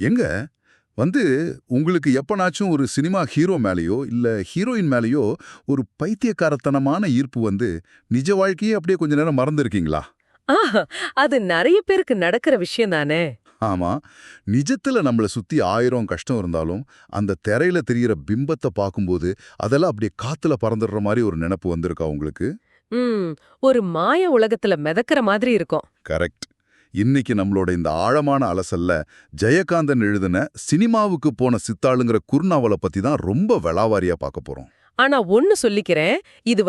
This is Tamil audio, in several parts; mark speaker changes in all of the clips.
Speaker 1: எங்க வந்து உங்களுக்கு எப்பனாச்சும் ஒரு சினிமா ஹீரோ மேலயோ இல்ல ஹீரோயின் மேலயோ ஒரு பைத்தியக்காரத்தனமான ஈர்ப்பு நிஜ வாழ்க்கையே அப்படியே கொஞ்ச நேரம் மறந்துருக்கீங்களா?
Speaker 2: ஆஹா, அது நெறைய பேருக்கு நடக்கிற விஷயம் தானே.
Speaker 1: ஆமா. நிஜத்துல நம்மள சுத்தி 1000 கஷ்டம் இருந்தாலும், அந்த திரையில தெரியிற பிம்பத்த பார்க்கும்போது, அதெல்லாம் அப்படியே காத்துல பறந்துடுற மாரி ஒரு நெனப்பு வந்திருக்கா உங்களுக்கு?
Speaker 2: ம். ஒரு மாய உலகத்துல மிதக்கிற மாதிரி இருக்கும்.
Speaker 1: கரெக்ட். இன்னைக்கு நம்மளோட இந்த ஆழமான அலசல்ல, ஜெயகாந்தன் எழுதின சினிமாவுக்கு போன சித்தாளுங்கிற குறுநாவல பத்தி தான் ரொம்ப வெளாவாரியா பார்க்க போறோம்.
Speaker 2: ஆனா ஒண்ணு சொல்லிக்கிறேன், இது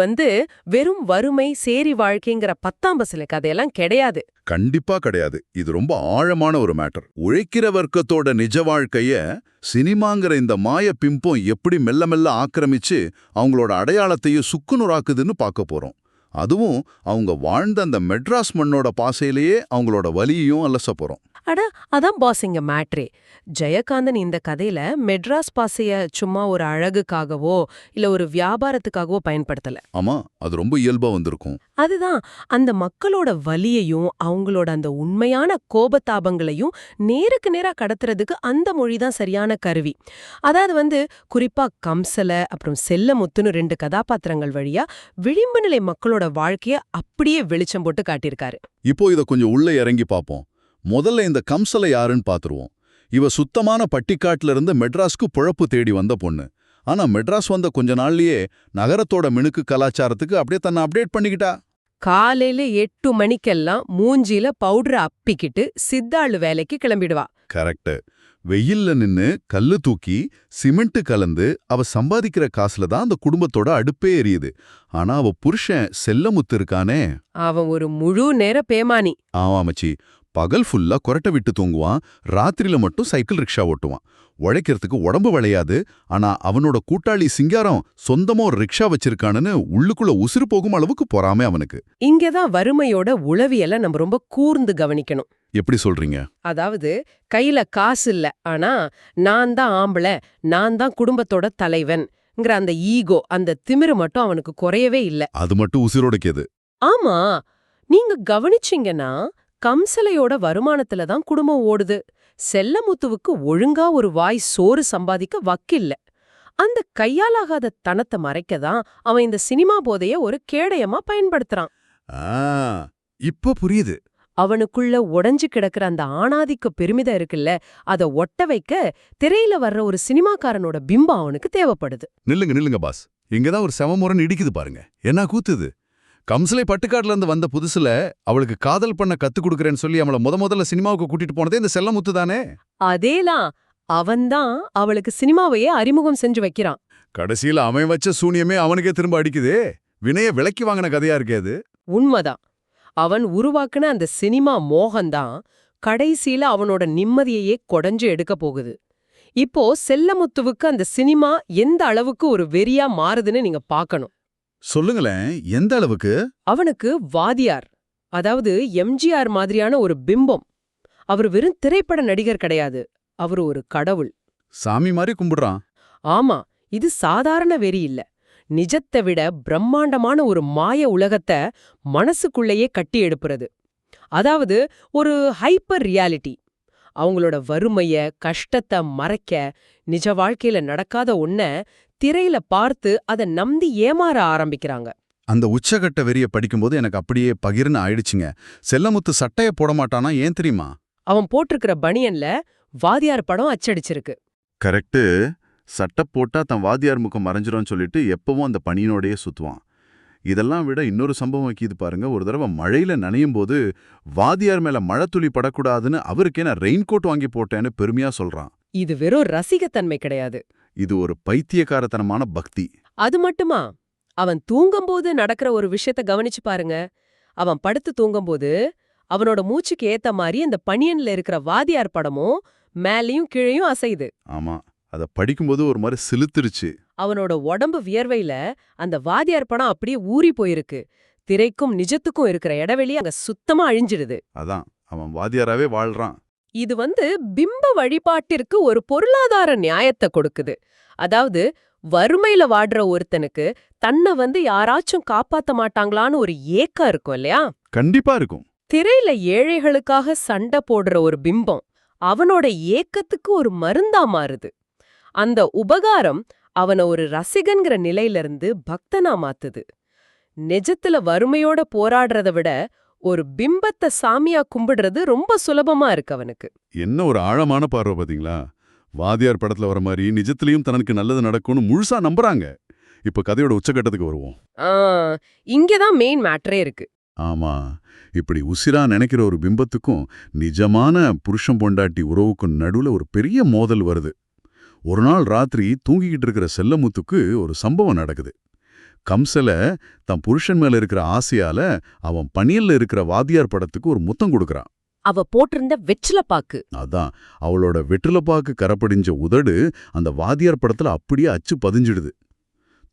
Speaker 2: வெறும் வறுமை, சேரி வாழ்க்கைங்கிற 10ஆம் பசல கதையெல்லாம் கிடையாது.
Speaker 1: கண்டிப்பா கிடையாது. இது ரொம்ப ஆழமான ஒரு மேட்டர். உழைக்கிற வர்க்கத்தோட நிஜ வாழ்க்கைய சினிமாங்கிற இந்த மாய பிம்பம் எப்படி மெல்ல மெல்ல ஆக்கிரமிச்சு அவங்களோட அடையாளத்தையும் சுக்குநூறாக்குதுன்னு பார்க்க போறோம். அதுவும் அவங்க வாழ்ந்த அந்த மெட்ராஸ் மண்ணோட பாசையிலேயே அவங்களோட வலியையும் அலச போறோம்.
Speaker 2: அட, அதான் பாஸ் இங்க மேட்ரே. ஜெயகாந்தன் இந்த கதையில மெட்ராஸ் பாசைய சும்மா ஒரு அழகுக்காகவோ இல்ல ஒரு வியாபாரத்துக்காகவோ பயன்படுத்தல.
Speaker 1: ஆமா, அது ரொம்ப இயல்பா வந்திருக்கும்.
Speaker 2: அதுதான், அந்த மக்களோட வலியையும் அவங்களோட அந்த உண்மையான கோபதாபங்களையும் நேருக்கு நேரா கடத்துறதுக்கு அந்த மொழிதான் சரியான கருவி. அதாவது குறிப்பா கம்சல அப்புறம் செல்லமுத்துன்னு 2 கதாபாத்திரங்கள் வழியா விளிம்பு நிலை மக்களோட வாழ்க்கைய அப்படியே வெளிச்சம் போட்டு காட்டியிருக்காரு.
Speaker 1: இப்போ இத கொஞ்சம் உள்ள இறங்கி பார்ப்போம். முதல்ல இந்த கம்சல யாருன்னு பாத்துருவோம். இவ சுத்தமான பட்டிக்காட்டுல இருந்து மெட்ராஸ்க்கு பொழப்பு தேடி வந்த பொண்ணு. ஆனா மெட்ராஸ் வந்த கொஞ்ச நாள்லயே நகரத்தோட மினுக்கு கலாச்சாரத்துக்கு அப்படியே தன்னை அப்டேட் பண்ணிக்கிட்டா.
Speaker 2: காலையில 8 மணிக்கெல்லாம் மூஞ்சில பவுடர் அப்பிக்கிட்டு சித்தாளு வேலைக்கு கிளம்பிடுவா.
Speaker 1: கரெக்ட். வெயில்ல நின்னு கல்லு தூக்கி சிமெண்ட் கலந்து அவ சம்பாதிக்கிற காசுல தான் அந்த குடும்பத்தோட அடுப்பே எரியுது. ஆனா அவ புருஷன் செல்லமுத்து இருக்கானே,
Speaker 2: அவன் ஒரு முழு நேர பேமானி.
Speaker 1: ஆமாமச்சி, பகல் ஃபுல்லா கொரட்டை விட்டு தூங்குவான், ராத்திரியில மட்டும் சைக்கிள் ரிக்ஷா ஓட்டுவான். உழைக்கிறதுக்கு உடம்பு விளையாது. ஆனா அவனோட கூட்டாளி சிங்காரம் சொந்தமா ஒரு ரிக்ஷா வச்சிருக்கானுன்னு உள்ளுக்குள்ள உசுறு போகும் அளவுக்கு பொறாமை அவனுக்கு.
Speaker 2: இங்கதான் வறுமையோட உளவியல நம்ம ரொம்ப கூர்ந்து கவனிக்கணும்.
Speaker 1: எப்படி சொல்றீங்க?
Speaker 2: அதாவது, கையில காசு இல்ல, ஆனா நான் தான் ஆம்பளை, நான் தான் குடும்பத்தோட தலைவன்ங்கிற அந்த ஈகோ, அந்த திமிரு மட்டும் அவனுக்கு குறையவே இல்ல.
Speaker 1: அது மட்டும் உசுரோடைக்குது.
Speaker 2: ஆமா, நீங்க கவனிச்சீங்கன்னா கம்சலையோட வருமானத்துல தான் குடும்பம் ஓடுது. செல்லமுத்துவுக்கு ஒழுங்கா ஒரு வாய் சோறு சம்பாதிக்க வக்கில்ல. அந்த கையாலாகாத தனத்தை மறைக்க தான் அவன் இந்த சினிமா போதைய ஒரு கேடயமா பயன்படுத்துறான்.
Speaker 1: ஆ, இப்ப புரியுது.
Speaker 2: அவனுக்குள்ள உடைஞ்சு கிடக்கிற அந்த ஆணாதிக்க பெருமிதம் இருக்குல்ல, அத ஒட்ட வைக்க திரையில வர்ற ஒரு சினிமாக்காரனோட பிம்பம் அவனுக்கு தேவைப்படுது.
Speaker 1: நில்லுங்க நில்லுங்க பாஸ், இங்கதான் ஒரு செமமுறைன்னு இடிக்குது பாருங்க. என்ன கூத்துது? கம்சலை பட்டுக்காட்டுல இருந்து வந்த புதுசுல அவளுக்கு காதல் பண்ண கத்து கொடுக்கறேன்னு சொல்லி அவளை முதல்ல சினிமாவுக்கு கூட்டிட்டு போனதே இந்த செல்லமுத்து தானே.
Speaker 2: அதேலாம், அவன்தான் அவளுக்கு சினிமாவையே அறிமுகம் செஞ்சு வைக்கிறான்.
Speaker 1: கடைசியில அவன் வச்ச சூனியமே அவனுக்கே திரும்ப அடிக்குதே. வினைய விலக்கி வாங்கின கதையா இருக்கே அது.
Speaker 2: உண்மைதான். அவன் உருவாக்குன அந்த சினிமா மோகம்தான் கடைசியில அவனோட நிம்மதியையே கொடைஞ்சு எடுக்க போகுது. இப்போ செல்லமுத்துவுக்கு அந்த சினிமா எந்த அளவுக்கு ஒரு வெறியா மாறுதுன்னு நீங்க பார்க்கணும்.
Speaker 1: சொல்லுங்களேன், எந்த அளவுக்கு?
Speaker 2: அவனுக்கு வாதியார், அதாவது எம்ஜிஆர் மாதிரியான ஒரு பிம்பம். அவர் வெறும் திரைப்பட நடிகர் கிடையாது, அவர் ஒரு கடவுள்.
Speaker 1: சாமி மாதிரி கும்பிடுறான்.
Speaker 2: ஆமா, இது சாதாரண வெறி இல்ல. நிஜத்தை விட பிரம்மாண்டமான ஒரு மாய உலகத்தை மனசுக்குள்ளேயே கட்டி எழுப்புறது. அதாவது ஒரு ஹைப்பர் ரியாலிட்டி. அவங்களோட வறுமைய கஷ்டத்தை மறைக்க நிஜ வாழ்க்கையில நடக்காத ஒன்ன திரையில பார்த்து அதை நம்பி ஏமாற ஆரம்பிக்கிறாங்க.
Speaker 1: அந்த உச்சகட்ட வெறிய படிக்கும்போது எனக்கு அப்படியே பகிர்னு ஆயிடுச்சுங்க. செல்லமுத்து சட்டைய போட மாட்டானா, ஏன் தெரியுமா?
Speaker 2: அவன் போட்டிருக்கிற பனியன்ல வாதியார் படம் அச்சடிச்சிருக்கு.
Speaker 1: கரெக்டு. சட்டை போட்டா தன் வாதியார் முகம் மறைஞ்சிரும் சொல்லிட்டு எப்பவும் அந்த பனியனோடையே சுத்துவான். இதெல்லாம் விட இன்னொரு சம்பவம் வைக்கிது பாருங்க. ஒரு தடவை மழையில நனையும் போது வாதியார் மேல மழை துளி படக்கூடாதுன்னு அவருக்கே நான் ரெயின்கோட் வாங்கி போட்டேன்னு பெருமையா சொல்றான்.
Speaker 2: இது வெறும் ரசிகத்தன்மை கிடையாது,
Speaker 1: இது ஒரு பைத்தியக்காரத்தனமான பக்தி.
Speaker 2: அது மட்டுமா, அவன் தூங்கும்போது நடக்கிற ஒரு விஷயத்த கவனிச்சு பாருங்க. அவன் படுத்து தூங்கும்போது அவனோட மூச்சுக்கு ஏத்த மாதிரி அந்த பனியன்ல இருக்கிற வாதியார் படமும் மேலையும் கீழையும் அசையுது.
Speaker 1: ஆமா, அத படிக்கும்போது ஒரு மாதிரி சிலுத்துருச்சு.
Speaker 2: அவனோட உடம்பு வியர்வையில அந்த வாதியார் படம் அப்படியே ஊறி போயிருக்கு. திரைக்கும் நிஜத்துக்கும் இருக்கிற இடைவெளி அங்க சுத்தமா அழிஞ்சிடுது.
Speaker 1: அதான், அவன் வாதியாராவே வாழ்றான்.
Speaker 2: இது பிம்ப வழிபாட்டிற்கு ஒரு பொருளாதார நியாயத்தை கொடுக்குது. அதாவது, வறுமையில வாடுற ஒருத்தனுக்கு தன்னை யாராச்சும் காப்பாத்த மாட்டாங்களான்னு ஒரு ஏக்கம் இருக்கும் இல்லையா?
Speaker 1: கண்டிப்பா இருக்கும்.
Speaker 2: திரையில ஏழைகளுக்காக சண்டை போடுற ஒரு பிம்பம், அவனோட ஏக்கத்துக்கு ஒரு மருந்தா மாறுது. அந்த உபகாரம் அவன ஒரு ரசிகன்கிற நிலையிலிருந்து பக்தனா மாத்துது. நிஜத்துல வறுமையோட போராடுறத விட ஒரு பிம்பத்தை சாமியா கும்பிடுறது ரொம்ப சுலபமா இருக்கு அவனுக்கு.
Speaker 3: என்ன ஒரு ஆழமான பார்வை பாத்தீங்களா? வாதியார் படத்துல வர மாதிரி நிஜத்திலையும் தனக்கு நல்லது நடக்கும்னு முழுசா நம்புறாங்க. இப்ப கதையோட உச்சகட்டத்துக்கு வருவோம்.
Speaker 2: ஆ, இங்கதான் மெயின் மேட்டரே இருக்கு.
Speaker 3: ஆமா, இப்படி உசிரா நினைக்கிற ஒரு பிம்பத்துக்கும் நிஜமான புருஷன் பொண்டாட்டி உறவுக்கும் நடுவுல ஒரு பெரிய மோதல் வருது. ஒரு நாள் ராத்திரி தூங்கிக்கிட்டு இருக்கிற செல்லமுத்துக்கு ஒரு சம்பவம் நடக்குது. கம்சல தன் புருஷன் மேல இருக்கிற ஆசையால அவன் பணியல்ல இருக்கிற வாதியார் படத்துக்கு ஒரு முத்தம் கொடுக்கறான்.
Speaker 2: அவ போட்டிருந்த வெற்றில பாக்கு.
Speaker 3: அதான், அவளோட வெற்றிலப்பாக்கு கரப்படிஞ்ச உதடு அந்த வாதியார் படத்துல அப்படியே அச்சு பதிஞ்சிடுது.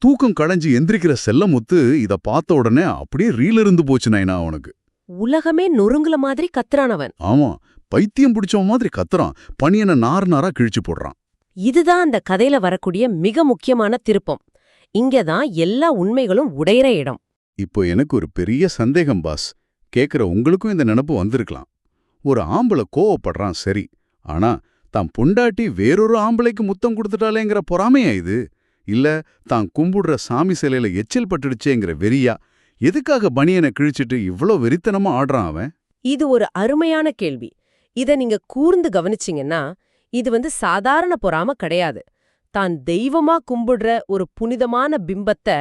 Speaker 3: தூக்கம் களைஞ்சு எந்திரிக்கிற செல்லமுத்து இத பார்த்த உடனே அப்படியே ரீலிருந்து போச்சு நைனா அவனுக்கு.
Speaker 2: உலகமே நொறுங்குல மாதிரி கத்துறானவன்.
Speaker 3: ஆமா, பைத்தியம் பிடிச்சவன் மாதிரி கத்துறான். பனியனை நார் கிழிச்சு போடுறான்.
Speaker 2: இதுதான் அந்த கதையில வரக்கூடிய மிக முக்கியமான திருப்பம். இங்கதான் எல்லா உண்மைகளும் உடையிற இடம்.
Speaker 3: இப்போ எனக்கு ஒரு பெரிய சந்தேகம் பாஸ். கேக்குற உங்களுக்கும் இந்த நினைப்பு வந்திருக்கலாம். ஒரு ஆம்பளை கோவப்படுறான், சரி. ஆனா தான் பொண்டாட்டி வேறொரு ஆம்பளைக்கு முத்தம் கொடுத்துட்டாலேங்கிற பொறாமையா இது? இல்ல தான் கும்பிடுற சாமி சிலையில எச்சில் பட்டுடுச்சேங்கிற வெறியா? எதுக்காக பனியனை கிழிச்சிட்டு இவ்ளோ வெறித்தனமா ஆடுறான் அவன்?
Speaker 2: இது ஒரு அருமையான கேள்வி. இத நீங்க கூர்ந்து கவனிச்சீங்கன்னா இது சாதாரண பொறாம கிடையாது. தான் தெய்வமா கும்பிடுற ஒரு புனிதமான பிம்பத்தை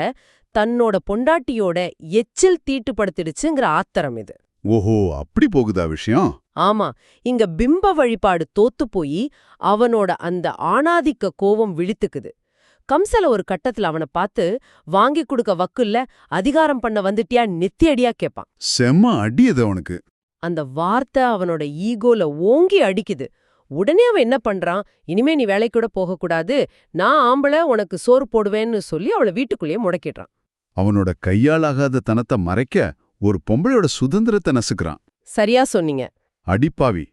Speaker 2: தன்னோட பொண்டாட்டியோட எச்சில் தீட்டுப்படுத்திடுச்சுங்கிற ஆத்திரம் இது.
Speaker 3: ஓஹோ, அப்படி போகுதா விஷயம்?
Speaker 2: ஆமா, இங்க பிம்ப வழிபாடு தோத்து போய் அவனோட அந்த ஆணாதிக்க கோவம் விழித்துக்குது. கம்சல ஒரு கட்டத்துல அவனை பார்த்து வாங்கி கொடுக்க வக்குல்ல, அதிகாரம் பண்ண வந்துட்டியா, நெத்தியடியா கேப்பான்.
Speaker 3: செம்ம அடியது அவனுக்கு.
Speaker 2: அந்த வார்த்தை அவனோட ஈகோல ஓங்கி அடிக்குது. உடனே அவன் என்ன பண்றான், இனிமே நீ வேலைக்கு கூட போகக்கூடாது, நான் ஆம்பளை உனக்கு சோறு போடுவேன்னு சொல்லி அவளை வீட்டுக்குள்ளேயே முடக்கிடுறான்.
Speaker 3: அவனோட கையாலாகாத தனத்தை மறைக்க ஒரு பொம்பளையோட சுதந்திரத்தை நசுக்கிறான்.
Speaker 2: சரியா சொன்னீங்க.
Speaker 3: அடிப்பாவி,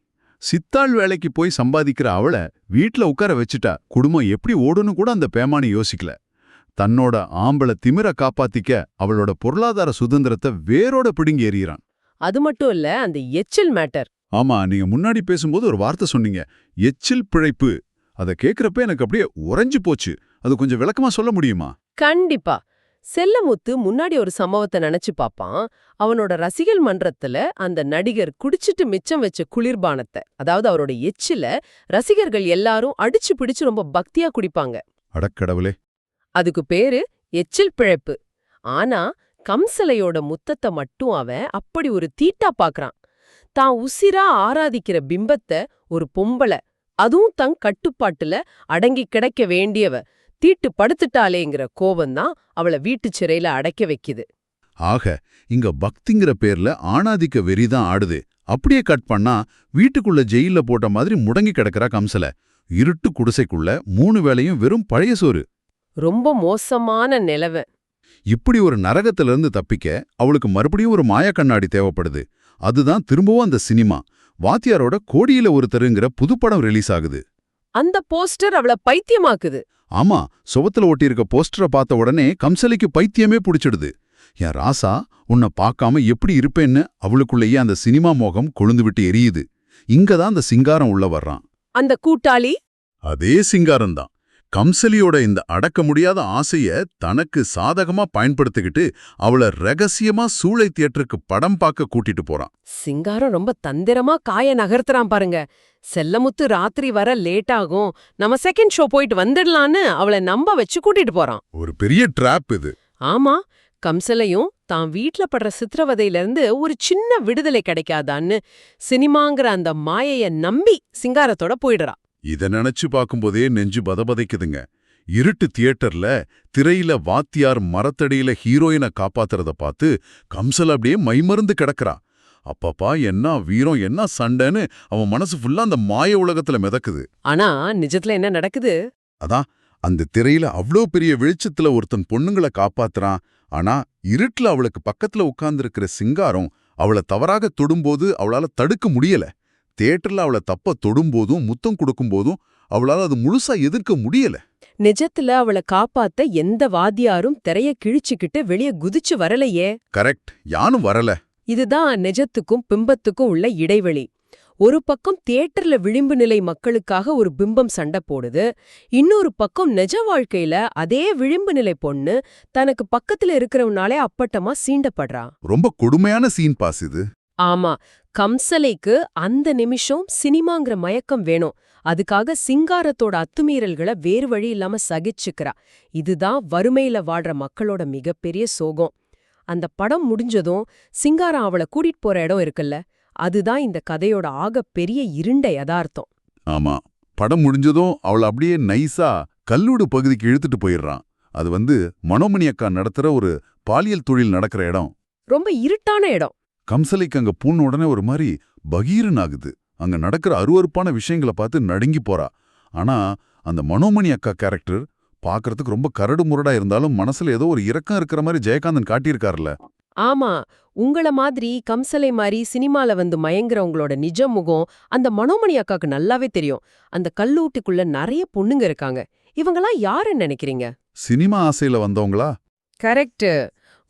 Speaker 3: சித்தாள் வேலைக்கு போய் சம்பாதிக்கிற அவளை வீட்ல உட்கார வச்சுட்டா குடும்பம் எப்படி ஓடுன்னு கூட அந்த பேமானி யோசிக்கல. தன்னோட ஆம்பளை திமிர காப்பாத்திக்க அவளோட பொருளாதார சுதந்திரத்தை வேரோட பிடுங்கி எறிகிறான்.
Speaker 2: அது மட்டும் இல்ல, அந்த எச்சில் மேட்டர்.
Speaker 3: ஆமா, நீங்க முன்னாடி பேசும்போது ஒரு வார்த்தை சொன்னீங்க, எச்சில் பிழைப்பு. அதை கேட்கறப்ப எனக்கு அப்படியே உறைஞ்சு போச்சு. அது கொஞ்சம் விளக்கமா சொல்ல முடியுமா?
Speaker 2: கண்டிப்பா. செல்லமுத்து முன்னாடி ஒரு சம்பவத்தை நினைச்சு பாப்பான். அவனோட ரசிகர் மன்றத்துல அந்த நடிகர் குடிச்சிட்டு மிச்சம் வச்ச குளிர்பானத்தை, அதாவது அவரோட எச்சில, ரசிகர்கள் எல்லாரும் அடிச்சு பிடிச்சு ரொம்ப பக்தியா குடிப்பாங்க.
Speaker 3: அடக்கடவுளே!
Speaker 2: அதுக்கு பேரு எச்சில் பிழைப்பு. ஆனா கம்சலையோட முத்தத்தை மட்டும் அவன் அப்படி ஒரு தீட்டா பாக்குறான். தான் உசிரா ஆராதிக்கிற பிம்பத்தை ஒரு பொம்பளை, அதுவும் தன் கட்டுப்பாட்டுல அடங்கி கிடைக்க வேண்டியவ, தீட்டு படுத்துட்டாலேங்கிற கோபம்தான் அவளை வீட்டு சிறையில அடைக்க வைக்குது.
Speaker 3: ஆக இங்க பக்திங்கிற பேர்ல ஆணாதிக்க வெறிதான் ஆடுது. அப்படியே கட் பண்ணா வீட்டுக்குள்ள ஜெயில போட்ட மாதிரி முடங்கி கிடக்கிறா கம்சல. இருட்டு குடிசைக்குள்ள 3 வேளையும் வெறும் பழைய சோறு.
Speaker 2: ரொம்ப மோசமான நிலவை.
Speaker 3: இப்படி ஒரு நரகத்திலிருந்து தப்பிக்க அவளுக்கு மறுபடியும் ஒரு மாய கண்ணாடி தேவைப்படுது. அதுதான் திரும்பவும் அந்த சினிமா. வாத்தியாரோட கோடியில ஒருத்தருங்கிற புதுப்படம் ரிலீஸ் ஆகுது.
Speaker 2: அந்த போஸ்டர் அவளை பைத்தியமாக்குது.
Speaker 3: ஆமா, சுவத்துல ஒட்டியிருக்க போஸ்டரை பார்த்த உடனே கம்சலைக்கு பைத்தியமே பிடிச்சிடுது. என் ராசா, உன்னை பார்க்காம எப்படி இருப்பேன்னு அவளுக்குள்ளேயே அந்த சினிமா மோகம் கொழுந்து விட்டு எரியுது. இங்கதான் அந்த சிங்காரம் உள்ள வர்றான்.
Speaker 2: அந்த கூட்டாளி
Speaker 3: அதே சிங்காரம்தான். கம்சலியோட இந்த அடக்க முடியாத ஆசைய தனக்கு சாதகமா பயன்படுத்திக்கிட்டு அவளை ரகசியமா சூளை தியேட்டருக்கு படம் பார்க்க கூட்டிட்டு போறான்.
Speaker 2: சிங்காரம் ரொம்ப தந்திரமா காய நகர்த்துறான் பாருங்க. செல்லமுத்து ராத்திரி வர லேட் ஆகும், நம்ம செகண்ட் ஷோ போயிட்டு வந்துடலான்னு அவளை நம்ப வச்சு கூட்டிட்டு போறான்.
Speaker 3: ஒரு பெரிய டிராப் இது.
Speaker 2: ஆமா, கம்சலையும் தான் வீட்ல படுற சித்திரவதையிலிருந்து ஒரு சின்ன விடுதலை கிடைக்காதான்னு சினிமாங்கிற அந்த மாயைய நம்பி சிங்காரத்தோட போயிடுறா.
Speaker 3: இத நினைச்சு பார்க்கும்போதே நெஞ்சு பதபதைக்குதுங்க. இருட்டு தியேட்டர்ல திரையில வாத்தியார் மரத்தடியில ஹீரோயினை காப்பாத்துறத பார்த்து கம்சல் அப்படியே மைமருந்து கிடக்குறா. அப்பப்பா, என்ன வீரம், என்ன சண்டைன்னு அவன் மனசு ஃபுல்லா அந்த மாய உலகத்துல மிதக்குது.
Speaker 2: ஆனா நிஜத்துல என்ன நடக்குது?
Speaker 3: அதான், அந்த திரையில அவ்ளோ பெரிய வெளிச்சத்துல ஒருத்தன் பொண்ணுங்களை காப்பாத்துறான். ஆனா இருட்டுல அவளுக்கு பக்கத்துல உட்கார்ந்திருக்கிற சிங்காரம் அவளை தவறாக தொடும்போது அவளால தடுக்க முடியல. தியேட்டர்ல அவளை தப்ப தொடும்போதும் முத்தம் கொடுக்கும்போதும் அவளால அது முழுசா எதிர்க்க முடியல.
Speaker 2: நிஜத்துல அவளை காப்பாத்த எந்த வாத்தியாரும் திரைய கிழிச்சுக்கிட்டு வெளியே குதிச்சு வரலையே.
Speaker 3: கரெக்ட், யானும் வரல.
Speaker 2: இதுதான் நிஜத்துக்கும் பிம்பத்துக்கும் உள்ள இடைவெளி. ஒரு பக்கம் தியேட்டர்ல விளிம்பு நிலை மக்களுக்காக ஒரு பிம்பம் சண்டை போடுது, இன்னொரு பக்கம் நிஜ வாழ்க்கையில அதே விளிம்பு நிலை பொண்ணு தனக்கு பக்கத்துல இருக்கிறவனாலே அப்பட்டமா சீண்டப்படுறா.
Speaker 1: ரொம்ப கொடுமையான சீன் பாஸ் இது.
Speaker 2: ஆமா, கம்சலைக்கு அந்த நிமிஷம் சினிமாங்கிற மயக்கம் வேணும். அதுக்காக சிங்காரத்தோட அத்துமீறல்களை வேறு வழி இல்லாம சகிச்சுக்கிறா. இதுதான் வறுமையில வாடுற மக்களோட மிகப்பெரிய சோகம். அந்த படம் முடிஞ்சதும் சிங்காரம் அவளை கூட்டிட்டு போற இடம் இருக்குல்ல, அதுதான் இந்த கதையோட பெரிய இருண்ட யதார்த்தம்.
Speaker 1: ஆமா, படம் முடிஞ்சதும் அவளை அப்படியே நைஸா கல்லூடு பகுதிக்கு இழுத்துட்டு போயிடுறான். அது மனோமணி அக்கா நடத்துற ஒரு பாலியல் தொழில் நடக்கிற இடம்.
Speaker 2: ரொம்ப இருட்டான இடம்.
Speaker 1: கம்சலைக்கு அங்க பூர்ண உடனே ஒரு மாதிரி பகீரன் ஆகுது. அங்க நடக்கிற அருவருப்பான விஷயங்களை பார்த்து நடுங்கி போறா. ஆனா அந்த மனோமணி அக்கா கேரக்டர் பார்க்கறதுக்கு ரொம்ப கரடு முரடா இருந்தாலும் மனசுல ஏதோ ஒரு இரக்கம் இருக்கிற மாதிரி ஜெயகாந்தன் காட்டியிருக்காருல்ல.
Speaker 2: ஆமா, உங்கள மாதிரி கம்சலை மாதிரி சினிமால வந்து மயங்குறவங்களோட நிஜ முகம் அந்த மனோமணி அக்காக்கு நல்லாவே தெரியும். அந்த கல்லூட்டிக்குள்ள நிறைய பொண்ணுங்க இருக்காங்க. இவங்கெல்லாம் யாருன்னு நினைக்கிறீங்க?
Speaker 1: சினிமா ஆசையில வந்தவங்களா?
Speaker 2: கரெக்ட்.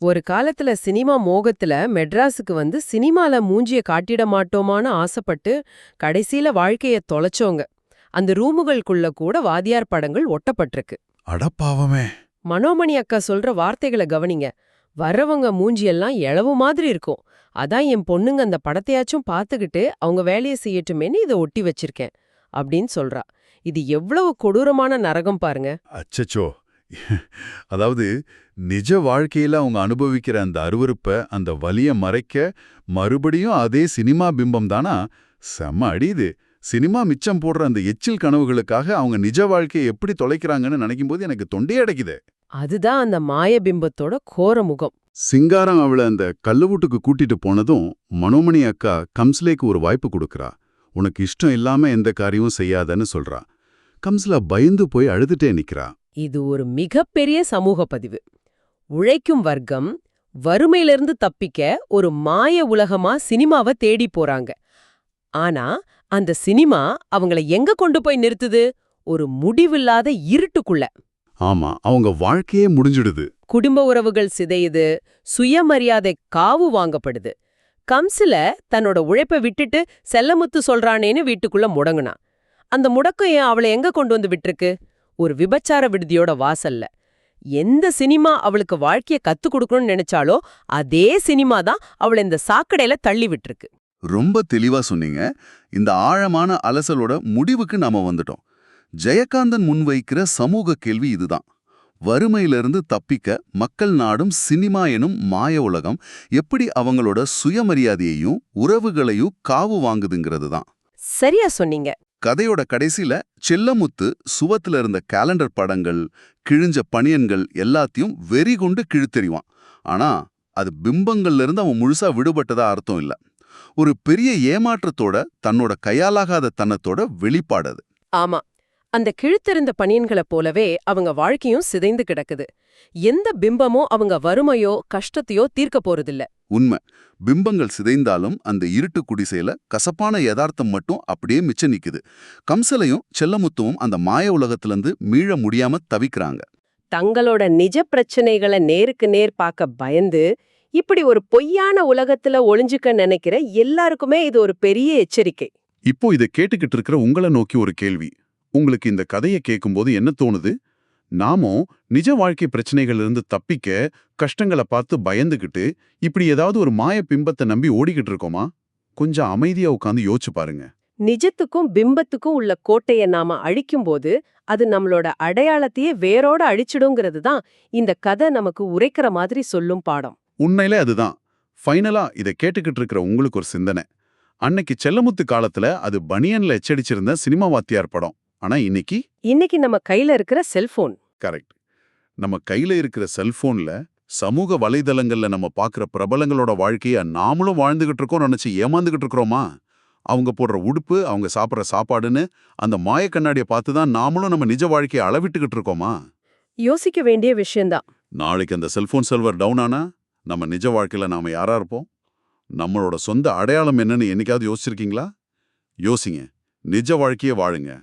Speaker 2: ஒரு காலத்துல சினிமா மோகத்துல மெட்ராஸுக்கு வந்து சினிமால மூஞ்சிய காட்டிட மாட்டோமான்னு ஆசைப்பட்டு கடைசியில வாழ்க்கைய தொலைச்சோங்க. அந்த ரூமுகளுக்குள்ள கூட வாதியார் படங்கள் ஒட்டப்பட்டிருக்கு.
Speaker 1: அடப்பாவமே.
Speaker 2: மனோமணி அக்கா சொல்ற வார்த்தைகளை கவனிங்க. வர்றவங்க மூஞ்சியெல்லாம் எழவு மாதிரி இருக்கும். அதான் என் பொண்ணுங்க அந்த படத்தையாச்சும் பார்த்துக்கிட்டு அவங்க வேலையை செய்யட்டுமேன்னு இதை ஒட்டி வச்சிருக்கேன் அப்படின்னு சொல்றா. இது எவ்வளவு கொடூரமான நரகம் பாருங்க.
Speaker 1: அச்சச்சோ. அதாவது நிஜ வாழ்க்கையில அவங்க அனுபவிக்கிற அந்த அருவருப்ப, அந்த வலிய மறைக்க மறுபடியும் அதே சினிமா பிம்பம் தானா? செம்ம அடியுது. சினிமா மிச்சம் போடுற அந்த எச்சில் கனவுகளுக்காக அவங்க நிஜ வாழ்க்கையை எப்படி தொலைக்கிறாங்கன்னு நினைக்கும் போது எனக்கு தொண்டையே அடைக்குது.
Speaker 2: அதுதான் அந்த மாய பிம்பத்தோட கோர முகம்.
Speaker 3: சிங்காரம் அவளை அந்த கல்லுவூட்டுக்கு கூட்டிட்டு போனதும் மனோமணி அக்கா கம்சலேக்கு ஒரு வாய்ப்பு கொடுக்கறா. உனக்கு இஷ்டம் இல்லாம எந்த காரியமும் செய்யாதன்னு சொல்றா. கம்சலா பயந்து போய் அழுதுட்டே நிக்கிறா.
Speaker 2: இது ஒரு மிகப்பெரிய சமூக பதிவு. உழைக்கும் வர்க்கம் வறுமையிலிருந்து தப்பிக்க ஒரு மாய உலகமா சினிமாவை தேடி போறாங்க. ஆனா அந்த சினிமா அவங்கள எங்க கொண்டு போய் நிறுத்துது? ஒரு முடிவில்லாத இருட்டுக்குள்ள.
Speaker 3: ஆமா, அவங்க வாழ்க்கையே முடிஞ்சிடுது.
Speaker 2: குடும்ப உறவுகள் சிதையுது, சுயமரியாதை காவு வாங்கப்படுது. கம்சில தன்னோட உழைப்பை விட்டுட்டு செல்லமுத்து சொல்றானேன்னு வீட்டுக்குள்ள முடங்குனா. அந்த முடக்கம் ஏன் அவளை எங்க கொண்டு வந்து விட்டுருக்கு? ஒரு விபச்சார விடுதியோட வாசல்ல. எந்த சினிமா அவளுக்கு வாழ்க்கைய கத்து கொடுக்கணும்னு நினைச்சாலோ அதே சினிமா தான் அவளை இந்த சாக்கடையில தள்ளி விட்டுருக்கு.
Speaker 1: ரொம்ப தெளிவா சொன்னீங்க. இந்த ஆழமான அலசலோட முடிவுக்கு நாம வந்துட்டோம். ஜெயகாந்தன் முன்வைக்கிற சமூக கேள்வி இதுதான். வறுமையிலிருந்து தப்பிக்க மக்கள் நாடும் சினிமா எனும் மாய உலகம் எப்படி அவங்களோட சுயமரியாதையையும் உறவுகளையும் காவு வாங்குதுங்கிறது தான்.
Speaker 2: சரியா சொன்னீங்க.
Speaker 1: கதையோட கடைசியில செல்லமுத்து சுவத்துல இருந்த கேலண்டர் படங்கள், கிழிஞ்ச பனியன்கள் எல்லாத்தையும் வெறி கொண்டு கிழித்தெறிவான். ஆனா அது பிம்பங்கள்ல இருந்து அவன் முழுசா விடுபட்டதா அர்த்தம் இல்ல. ஒரு பெரிய ஏமாற்றத்தோட தன்னோட கையாலாகாத தன்னத்தோட வெளிப்பாடு.
Speaker 2: ஆமா, அந்த கிழித்தெறிந்த பனியன்களைப் போலவே அவங்க வாழ்க்கையும் சிதைந்து கிடக்குது. எந்த பிம்பமோ அவங்க வறுமையோ கஷ்டத்தையோ தீர்க்க போறதில்ல.
Speaker 1: உண்மை. பிம்பங்கள் சிதைந்தாலும் அந்த இருட்டு குடிசையில கசப்பான யதார்த்தம் மட்டும் அப்படியே மிச்சம் நிக்குது. கம்சலையும் செல்லமுத்துவும் அந்த மாய உலகத்திலிருந்து மீள முடியாம தவிக்கிறாங்க.
Speaker 2: தங்களோட நிஜ பிரச்சனைகளை நேருக்கு நேர் பார்க்க பயந்து இப்படி ஒரு பொய்யான உலகத்துல ஒளிஞ்சுக்க நினைக்கிற எல்லாருக்குமே இது ஒரு பெரிய எச்சரிக்கை.
Speaker 3: இப்போ இதை கேட்டுக்கிட்டு இருக்கிற உங்களை நோக்கி ஒரு கேள்வி. உங்களுக்கு இந்த கதையை கேட்கும்போது என்ன தோணுது? நாமும் நிஜ வாழ்க்கை பிரச்சனைகளிலிருந்து தப்பிக்க கஷ்டங்களை பார்த்து பயந்துகிட்டு இப்படி ஏதாவது ஒரு மாய பிம்பத்தை நம்பி ஓடிக்கிட்டு இருக்கோமா? கொஞ்சம் அமைதியா உட்காந்து யோசிச்சு பாருங்க.
Speaker 2: நிஜத்துக்கும் பிம்பத்துக்கும் உள்ள கோட்டையை நாம அழிக்கும்போது அது நம்மளோட அடையாளத்தையே வேரோட அழிச்சிடுங்கிறது தான் இந்த கதை நமக்கு உரைக்கிற மாதிரி சொல்லும் பாடம்.
Speaker 3: உண்மையிலே அதுதான். ஃபைனலா இதை கேட்டுக்கிட்டு இருக்கிற உங்களுக்கு ஒரு சிந்தனை. அன்னைக்கு செல்லமுத்து காலத்துல அது பனியன்ல எச்சடிச்சிருந்த சினிமா வாத்தியார் படம். ஆனா இன்னைக்கு
Speaker 2: நம்ம கையில இருக்கிற செல்போன்.
Speaker 3: கரெக்ட். நம்ம கையில இருக்கிற செல்போன்ல சமூக வலைதளங்கள்ல நம்ம பார்க்குற பிரபலங்களோட வாழ்க்கைய நாமளும் வாழ்ந்துகிட்டு இருக்கோம் நினைச்சு ஏமாந்துகிட்டு இருக்கிறோமா? அவங்க போடுற உடுப்பு, அவங்க சாப்பிட்ற சாப்பாடுன்னு அந்த மாய கண்ணாடியை பார்த்து தான் நாமளும் நம்ம நிஜ வாழ்க்கையை அளவிட்டுக்கிட்டு இருக்கோமா?
Speaker 2: யோசிக்க வேண்டிய விஷயம்தான்.
Speaker 3: நாளைக்கு அந்த செல்போன் சர்வர் டவுன் ஆனா நம்ம நிஜ வாழ்க்கையில நாம யாரா இருப்போம்? நம்மளோட சொந்த அடையாளம் என்னன்னு என்னைக்காவது யோசிச்சிருக்கீங்களா? யோசிங்க. நிஜ வாழ்க்கையை வாழுங்க.